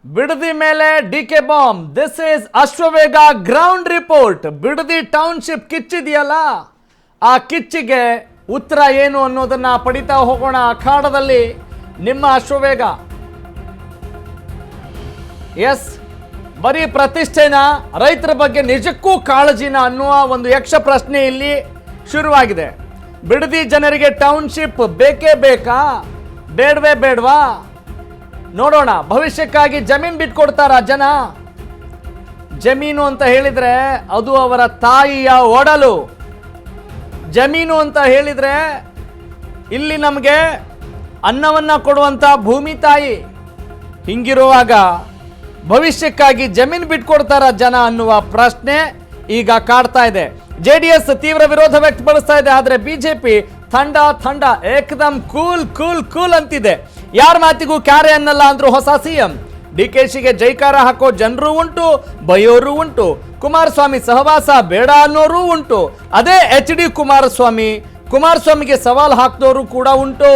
ಬಿಡದಿ ಮೇಲೆ DK bomb. This is Ashwavega ground report. Bidadi township ಕಿಚ್ಚಿದೆಯಲ್ಲ, ಆ ಕಿಚ್ಚಿಗೆ ಉತ್ತರ ಏನು ಅನ್ನೋದನ್ನ ಪಡಿತಾ ಹೋಗೋಣ ಅಖಾಡದಲ್ಲಿ. ನಿಮ್ಮ ಅಶ್ವವೇಗ. ಎಸ್, ಬರೀ ಪ್ರತಿಷ್ಠೆನ, ರೈತರ ಬಗ್ಗೆ ನಿಜಕ್ಕೂ ಕಾಳಜಿನ ಅನ್ನುವ ಒಂದು ಯಕ್ಷ ಪ್ರಶ್ನೆ ಇಲ್ಲಿ ಶುರುವಾಗಿದೆ. ಬಿಡದಿ ಜನರಿಗೆ ಟೌನ್ಶಿಪ್ ಬೇಕೇ ಬೇಕಾ, ಬೇಡವೇ ಬೇಡವಾ? ನೋಡೋಣ. ಭವಿಷ್ಯಕ್ಕಾಗಿ ಜಮೀನು ಬಿಟ್ಕೊಡ್ತಾರ ಜನ? ಜಮೀನು ಅಂತ ಹೇಳಿದ್ರೆ ಅದು ಅವರ ತಾಯಿಯ ಒಡಲು. ಜಮೀನು ಅಂತ ಹೇಳಿದ್ರೆ ಇಲ್ಲಿ ನಮಗೆ ಅನ್ನವನ್ನ ಕೊಡುವಂತ ಭೂಮಿ ತಾಯಿ. ಹಿಂಗಿರುವಾಗ ಭವಿಷ್ಯಕ್ಕಾಗಿ ಜಮೀನು ಬಿಟ್ಕೊಡ್ತಾರ ಜನ ಅನ್ನುವ ಪ್ರಶ್ನೆ ಈಗ ಕಾಡ್ತಾ ಇದೆ. ಜೆಡಿಎಸ್ ತೀವ್ರ ವಿರೋಧ ವ್ಯಕ್ತಪಡಿಸ್ತಾ ಇದೆ, ಆದ್ರೆ ಬಿಜೆಪಿ ಥಂಡ ಏಕದಮ್ ಕೂಲ್ ಕೂಲ್ ಕೂಲ್ ಅಂತಿದೆ. ಯಾರ ಮಾತಿಗೂ ಕ್ಯಾರೆ ಅನ್ನಲ್ಲ ಅಂದ್ರು ಹೊಸ ಸಿಎಂ. ಡಿಕೆಶಿಗೆ ಜೈಕಾರ ಹಾಕೋ ಜನರು ಉಂಟು, ಬಯೋರು ಉಂಟು. ಕುಮಾರಸ್ವಾಮಿ ಸಹವಾಸ ಬೇಡ ಅನ್ನೋರು ಉಂಟು. ಅದೇ HD ಕುಮಾರಸ್ವಾಮಿಗೆ ಸವಾಲ್ ಹಾಕಿದವರು ಕೂಡ ಉಂಟು.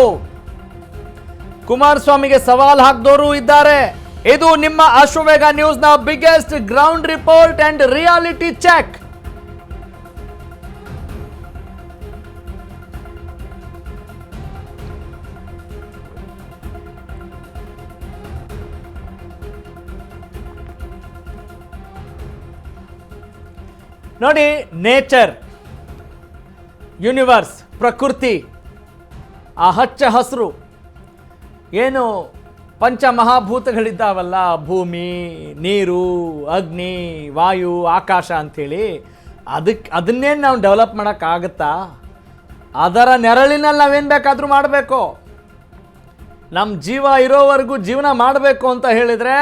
ಕುಮಾರಸ್ವಾಮಿಗೆ ಸವಾಲ್ ಹಾಕಿದವರು ಇದ್ದಾರೆ. ಇದು ನಿಮ್ಮ ಅಶ್ವವೇಗ ನ್ಯೂಸ್ ನ biggest ground report and reality check. ನೋಡಿ, ನೇಚರ್, ಯೂನಿವರ್ಸ್, ಪ್ರಕೃತಿ, ಆ ಹಚ್ಚ ಹಸಿರು, ಏನು ಪಂಚಮಹಾಭೂತಗಳಿದ್ದಾವಲ್ಲ, ಭೂಮಿ, ನೀರು, ಅಗ್ನಿ, ವಾಯು, ಆಕಾಶ ಅಂಥೇಳಿ, ಅದನ್ನೇನು ನಾವು ಡೆವಲಪ್ ಮಾಡೋಕ್ಕಾಗತ್ತಾ? ಅದರ ನೆರಳಿನಲ್ಲಿ ನಾವೇನು ಬೇಕಾದರೂ ಮಾಡಬೇಕು. ನಮ್ಮ ಜೀವ ಇರೋವರೆಗೂ ಜೀವನ ಮಾಡಬೇಕು ಅಂತ ಹೇಳಿದರೆ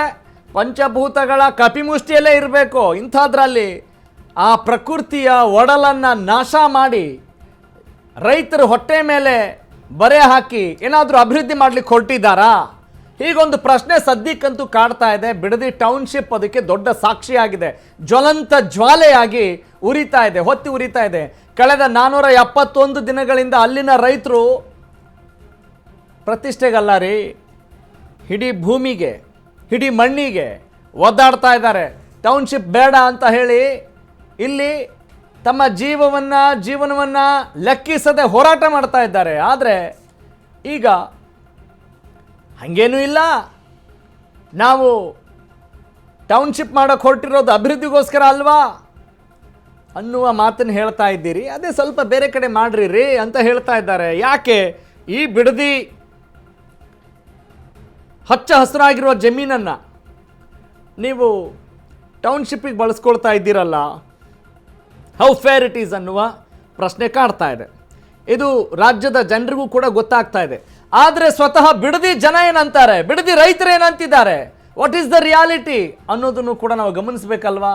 ಪಂಚಭೂತಗಳ ಕಪಿಮುಷ್ಟಿಯಲ್ಲೇ ಇರಬೇಕು. ಇಂಥದ್ರಲ್ಲಿ ಆ ಪ್ರಕೃತಿಯ ಒಡಲನ್ನು ನಾಶ ಮಾಡಿ ರೈತರ ಹೊಟ್ಟೆ ಮೇಲೆ ಬರೆ ಹಾಕಿ ಏನಾದರೂ ಅಭಿವೃದ್ಧಿ ಮಾಡಲಿಕ್ಕೆ ಹೊರಟಿದ್ದಾರಾ? ಹೀಗೊಂದು ಪ್ರಶ್ನೆ ಸದ್ಯಕ್ಕಂತೂ ಕಾಡ್ತಾ ಇದೆ. ಬಿಡದಿ ಟೌನ್ಶಿಪ್ ಅದಕ್ಕೆ ದೊಡ್ಡ ಸಾಕ್ಷಿಯಾಗಿದೆ. ಜ್ವಲಂತ ಜ್ವಾಲೆಯಾಗಿ ಉರಿತಾ ಇದೆ, ಹೊತ್ತಿ ಉರಿತಾ ಇದೆ. ಕಳೆದ 471 ದಿನಗಳಿಂದ ಅಲ್ಲಿನ ರೈತರು ಪ್ರತಿಷ್ಠೆಗಲ್ಲ ರೀ, ಇಡೀ ಭೂಮಿಗೆ, ಇಡೀ ಮಣ್ಣಿಗೆ ಒದ್ದಾಡ್ತಾ ಇದ್ದಾರೆ. ಟೌನ್ಶಿಪ್ ಬೇಡ ಅಂತ ಹೇಳಿ ಇಲ್ಲಿ ತಮ್ಮ ಜೀವನವನ್ನು ಲೆಕ್ಕಿಸದೆ ಹೋರಾಟ ಮಾಡ್ತಾ ಇದ್ದಾರೆ. ಆದರೆ ಈಗ ಹಾಗೇನೂ ಇಲ್ಲ, ನಾವು ಟೌನ್ಶಿಪ್ ಮಾಡೋಕ್ಕೆ ಹೊರಟಿರೋದು ಅಭಿವೃದ್ಧಿಗೋಸ್ಕರ ಅಲ್ವಾ ಅನ್ನುವ ಮಾತನ್ನು ಹೇಳ್ತಾ ಇದ್ದೀರಿ. ಅದೇ ಸ್ವಲ್ಪ ಬೇರೆ ಕಡೆ ಮಾಡ್ರಿ ರೀ ಅಂತ ಹೇಳ್ತಾ ಇದ್ದಾರೆ. ಯಾಕೆ ಈ ಬಿಡದಿ ಹಚ್ಚ ಹಸಿರಾಗಿರುವ ಜಮೀನನ್ನು ನೀವು ಟೌನ್ಶಿಪ್ಪಿಗೆ ಬಳಸ್ಕೊಳ್ತಾ ಇದ್ದೀರಲ್ಲ, ಹೌ ಫೇರ್ ಇಟ್ ಈಸ್ ಅನ್ನುವ ಪ್ರಶ್ನೆ ಕಾಡ್ತಾ ಇದೆ. ಇದು ರಾಜ್ಯದ ಜನರಿಗೂ ಕೂಡ ಗೊತ್ತಾಗ್ತಾ ಇದೆ. ಆದರೆ ಸ್ವತಃ ಬಿಡದಿ ಜನ ಏನಂತಾರೆ, ಬಿಡದಿ ರೈತರು ಏನಂತಿದ್ದಾರೆ, ವಾಟ್ ಈಸ್ ದ ರಿಯಾಲಿಟಿ ಅನ್ನೋದನ್ನು ಕೂಡ ನಾವು ಗಮನಿಸಬೇಕಲ್ವಾ?